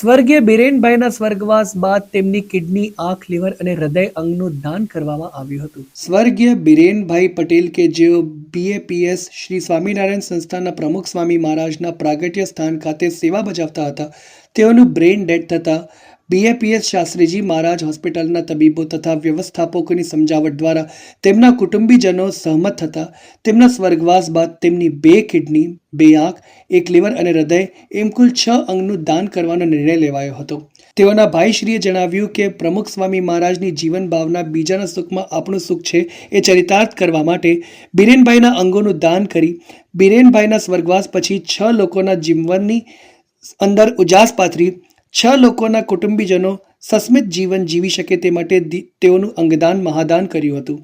સ્વર્ગીય બિરેનભાઈના સ્વર્ગવાસ બાદ તેમની કિડની, આંખ, લીવર અને હૃદય અંગનું દાન કરવામાં આવ્યું હતું. સ્વર્ગીય બિરેનભાઈ પટેલ કે જેઓ BAPS શ્રી સ્વામિનારાયણ સંસ્થાના પ્રમુખ સ્વામી મહારાજના પ્રાગટ્ય સ્થાન ખાતે સેવા બજાવતા હતા, તેઓનું બ્રેઇન ડેડ થતાં BAPS શાસ્ત્રીજી મહારાજ હોસ્પિટલના તબીબો તથા વ્યવસ્થાપકોની સમજાવટ દ્વારા તેમના કુટુંબીજનો સહમત થતા તેમના સ્વર્ગવાસ બાદ તેમની 2 કિડની, 2 આંખ, 1 લીવર અને હૃદય એમ કુલ 6 અંગનું દાન કરવાનો નિર્ણય લેવાયો હતો. તેઓના ભાઈશ્રીએ જણાવ્યું કે પ્રમુખ સ્વામી મહારાજની જીવન ભાવના બીજાના સુખમાં આપણું સુખ છે એ ચરિતાર્થ કરવા માટે બિરેનભાઈના અંગોનું દાન કરી બિરેનભાઈના સ્વર્ગવાસ પછી 6 લોકોના જીવનની અંદર ઉજાસ પાથરી 6 લોકોના કુટુંબીજનો સસ્મિત જીવન જીવી શકે તે માટે તેઓનું અંગદાન મહાદાન કર્યું હતું.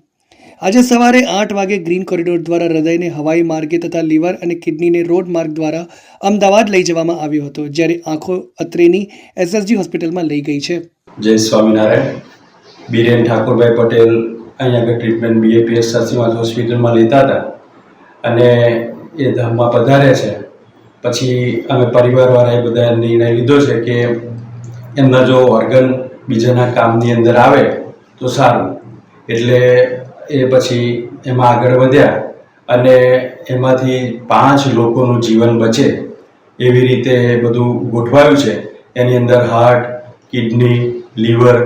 આજે સવારે 8 વાગે ગ્રીન કોરિડોર દ્વારા હૃદયને હવાઈ માર્ગે તથા લીવર અને કિડનીને રોડ માર્ગ દ્વારા અમદાવાદ લઈ જવામાં આવ્યો હતો, જ્યારે આંખો અત્રેની SSG હોસ્પિટલમાં લઈ ગઈ છે. જય સ્વામિનારાયણ. બિરેન ઠાકોરભાઈ પટેલ અહીંયા આગળ ટ્રીટમેન્ટ BAPS શાસ્ત્રી હોસ્પિટલમાં લેતા હતા અને એ ધામમાં પધાર્યા છે. પછી અમે પરિવારવાળાએ બધા નિર્ણય લીધો છે કે એમના જો ઓર્ગન બીજાના કામની અંદર આવે તો સારું, એટલે એ પછી એમાં આગળ વધ્યા અને એમાંથી 5 લોકોનું જીવન બચે એવી રીતે બધું ગોઠવાયું છે. એની અંદર હાર્ટ, કિડની, લીવર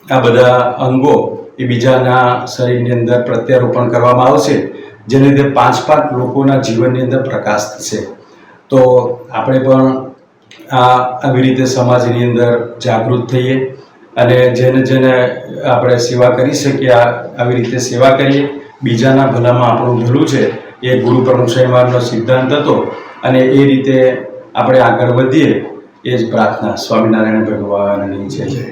આ બધા અંગો એ બીજાના શરીરની અંદર પ્રત્યારોપણ કરવામાં આવશે, જેને લીધે 5 લોકોના જીવનની અંદર પ્રકાશ થશે. તો આપણે પણ આવી રીતે સમાજની અંદર જાગૃત થઈએ અને જેને આપણે સેવા કરી શકીએ આવી રીતે સેવા કરીએ. બીજાના ભલામાં આપણું ભલું છે એ ગુરુ પ્રમુખ સ્વામી મહારાજનો સિદ્ધાંત હતો અને એ રીતે આપણે આગળ વધીએ એ જ પ્રાર્થના. સ્વામિનારાયણ ભગવાનની જય.